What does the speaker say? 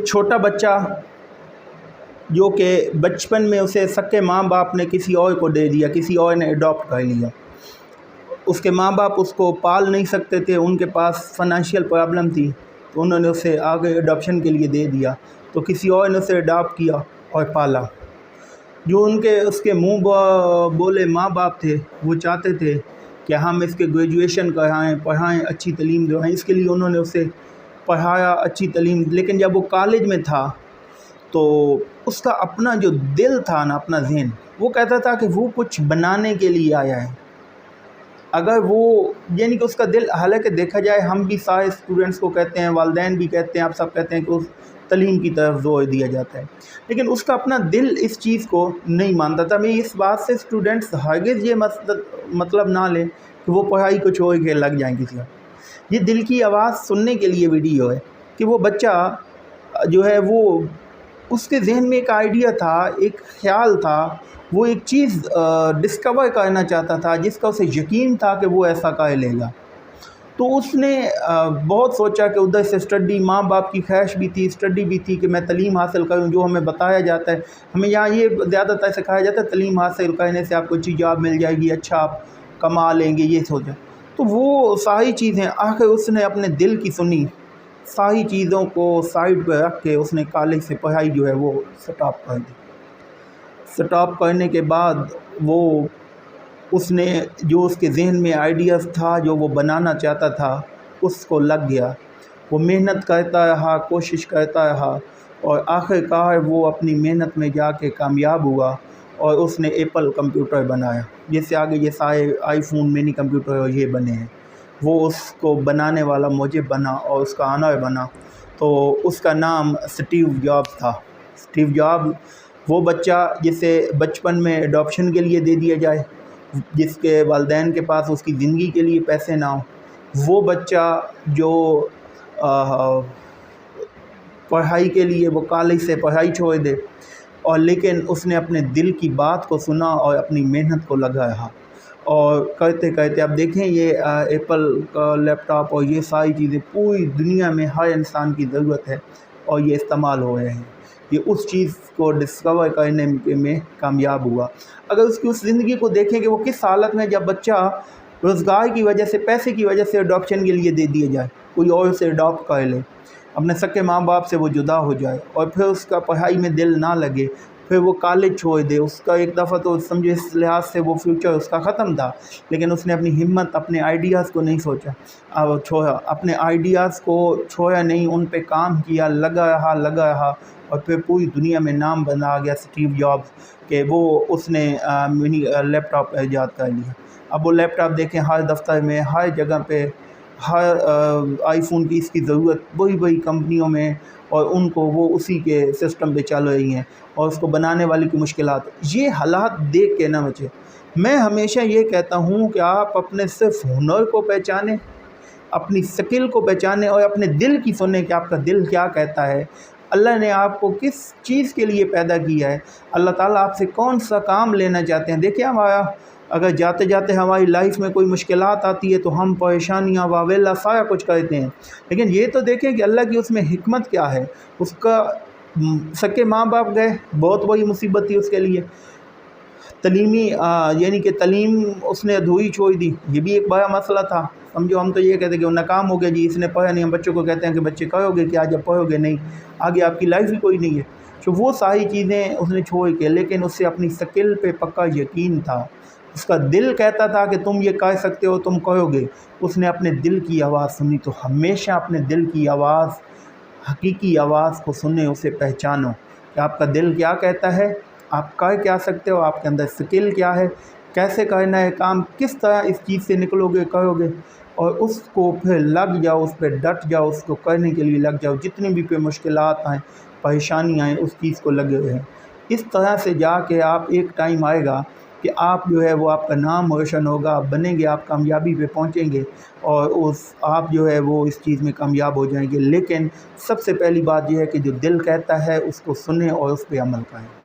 ایک چھوٹا بچہ جو کہ بچپن میں اسے سکے ماں باپ نے کسی اور کو دے دیا، کسی اور نے اڈاپٹ کر لیا، اس کے ماں باپ اس کو پال نہیں سکتے تھے، ان کے پاس فائنینشیل پرابلم تھی، تو انہوں نے اسے آگے اڈاپشن کے لیے دے دیا، تو کسی اور نے اسے اڈاپٹ کیا اور پالا۔ جو اس کے منہ بولے ماں باپ تھے، وہ چاہتے تھے کہ ہم اس کے گریجویشن کرائیں، پڑھائیں، اچھی تعلیم دلائیں، اس کے لیے انہوں نے اسے پڑھایا، اچھی تعلیم، لیکن جب وہ کالج میں تھا تو اس کا اپنا جو دل تھا نا، اپنا ذہن، وہ کہتا تھا کہ وہ کچھ بنانے کے لیے آیا ہے۔ اگر وہ یعنی کہ اس کا دل، حالانکہ دیکھا جائے ہم بھی سارے اسٹوڈنٹس کو کہتے ہیں، والدین بھی کہتے ہیں، آپ سب کہتے ہیں کہ اس تعلیم کی طرف زور دیا جاتا ہے، لیکن اس کا اپنا دل اس چیز کو نہیں مانتا تھا۔ میں اس بات سے اسٹوڈنٹس ہرگز یہ مطلب نہ لیں کہ وہ پڑھائی کو چھوڑ کے لگ جائیں کسی اور۔ یہ دل کی آواز سننے کے لیے ویڈیو ہے کہ وہ بچہ جو ہے وہ اس کے ذہن میں ایک آئیڈیا تھا، ایک خیال تھا، وہ ایک چیز ڈسکور کرنا چاہتا تھا جس کا اسے یقین تھا کہ وہ ایسا کر لے گا۔ تو اس نے بہت سوچا کہ ادھر سے اسٹڈی، ماں باپ کی خواہش بھی تھی، اسٹڈی بھی تھی کہ میں تعلیم حاصل کروں، جو ہمیں بتایا جاتا ہے، ہمیں یہاں یہ زیادہ تر سکھایا جاتا ہے تعلیم حاصل کرنے سے آپ کو اچھی جاب مل جائے گی، اچھا آپ کما لیں گے، یہ سوچا۔ تو وہ ساری چیزیں آخر اس نے اپنے دل کی سنی، ساری چیزوں کو سائڈ پہ رکھ کے اس نے کالج سے پڑھائی جو ہے وہ سٹاپ کر دی۔ سٹاپ کرنے کے بعد وہ اس نے جو اس کے ذہن میں آئیڈیاز تھا، جو وہ بنانا چاہتا تھا، اس کو لگ گیا۔ وہ محنت کرتا رہا، کوشش کرتا رہا، اور آخر کار وہ اپنی محنت میں جا کے کامیاب ہوا اور اس نے ایپل کمپیوٹر بنایا، جس سے آگے یہ سارے آئی فون، منی کمپیوٹر اور یہ بنے ہیں۔ وہ اس کو بنانے والا موجب بنا اور اس کا آنر بنا، تو اس کا نام اسٹیو جابز تھا۔ اسٹیو جابز وہ بچہ جسے بچپن میں اڈاپشن کے لیے دے دیا جائے، جس کے والدین کے پاس اس کی زندگی کے لیے پیسے نہ ہوں، وہ بچہ جو پڑھائی کے لیے وہ کالج سے پڑھائی چھوڑ دے، اور لیکن اس نے اپنے دل کی بات کو سنا اور اپنی محنت کو لگا رہا، اور کرتے کرتے اب دیکھیں یہ ایپل کا لیپ ٹاپ اور یہ ساری چیزیں پوری دنیا میں ہر انسان کی ضرورت ہے اور یہ استعمال ہو رہے ہیں۔ یہ اس چیز کو ڈسکور کرنے میں کامیاب ہوا۔ اگر اس کی اس زندگی کو دیکھیں کہ وہ کس حالت میں، جب بچہ روزگار کی وجہ سے، پیسے کی وجہ سے اڈاپشن کے لیے دے دیا جائے، کوئی اور اسے اڈاپٹ کر لے، اپنے سکے ماں باپ سے وہ جدا ہو جائے، اور پھر اس کا پڑھائی میں دل نہ لگے، پھر وہ کالج چھوڑ دے، اس کا ایک دفعہ تو سمجھے اس لحاظ سے وہ فیوچر اس کا ختم تھا، لیکن اس نے اپنی ہمت، اپنے آئیڈیاز کو نہیں چھوڑا، اپنے آئیڈیاز کو چھوڑا نہیں، ان پہ کام کیا، لگا رہا، اور پھر پوری دنیا میں نام بنا گیا اسٹیو جابز کہ وہ اس نے منی لیپ ٹاپ ایجاد کر لیا۔ اب وہ لیپ ٹاپ دیکھیں ہر دفتر میں، ہر جگہ پہ، ہر آئی فون کی اس کی ضرورت بڑی بڑی کمپنیوں میں، اور ان کو وہ اسی کے سسٹم پہ چل رہی ہیں، اور اس کو بنانے والی کی مشکلات۔ یہ حالات دیکھ کے نہ بچے۔ میں ہمیشہ یہ کہتا ہوں کہ آپ اپنے صرف ہنر کو پہچانیں، اپنی سکل کو پہچانیں، اور اپنے دل کی سنیں کہ آپ کا دل کیا کہتا ہے، اللہ نے آپ کو کس چیز کے لیے پیدا کیا ہے، اللہ تعالیٰ آپ سے کون سا کام لینا چاہتے ہیں۔ دیکھیں ہمارا اگر جاتے جاتے ہماری لائف میں کوئی مشکلات آتی ہے تو ہم پریشانیاں، واویلا، سارا کچھ کرتے ہیں، لیکن یہ تو دیکھیں کہ اللہ کی اس میں حکمت کیا ہے۔ اس کا سکے ماں باپ گئے، بہت بڑی مصیبت تھی اس کے لیے، تعلیمی یعنی کہ تعلیم اس نے ادھوری چھوڑ دی، یہ بھی ایک بڑا مسئلہ تھا۔ سمجھو ہم تو یہ کہتے ہیں کہ وہ ناکام ہو گیا جی، اس نے پڑھا نہیں، ہم بچوں کو کہتے ہیں کہ بچے کرو گے کیا جب پڑھو گے نہیں، آگے آپ کی لائف ہی کوئی نہیں ہے۔ تو وہ ساری چیزیں اس نے چھوڑ کے، لیکن اس سے اپنی سکل پہ پکا یقین تھا، اس کا دل کہتا تھا کہ تم یہ کر سکتے ہو، تم کرو گے۔ اس نے اپنے دل کی آواز سنی، تو ہمیشہ اپنے دل کی آواز، حقیقی آواز کو سنیں، اسے پہچانو کہ آپ کا دل کیا کہتا ہے، آپ کر کیا سکتے ہو، آپ کے اندر سکل کیا ہے، کیسے کرنا ہے کام، کس طرح اس چیز سے نکلو گے، کرو گے، اور اس کو پھر لگ جاؤ، اس پہ ڈٹ جاؤ، اس کو کرنے کے لیے لگ جاؤ، جتنی بھی پہ مشکلات آئیں، پریشانیاں آئیں، اس چیز کو لگے رہیں۔ اس طرح سے جا کے آپ ایک ٹائم آئے گا کہ آپ جو ہے وہ آپ کا نام روشن ہوگا، آپ بنیں گے، آپ کامیابی پہ پہنچیں گے، اور آپ جو ہے وہ اس چیز میں کامیاب ہو جائیں گے۔ لیکن سب سے پہلی بات یہ ہے کہ جو دل کہتا ہے اس کو سنیں اور اس پہ عمل کریں۔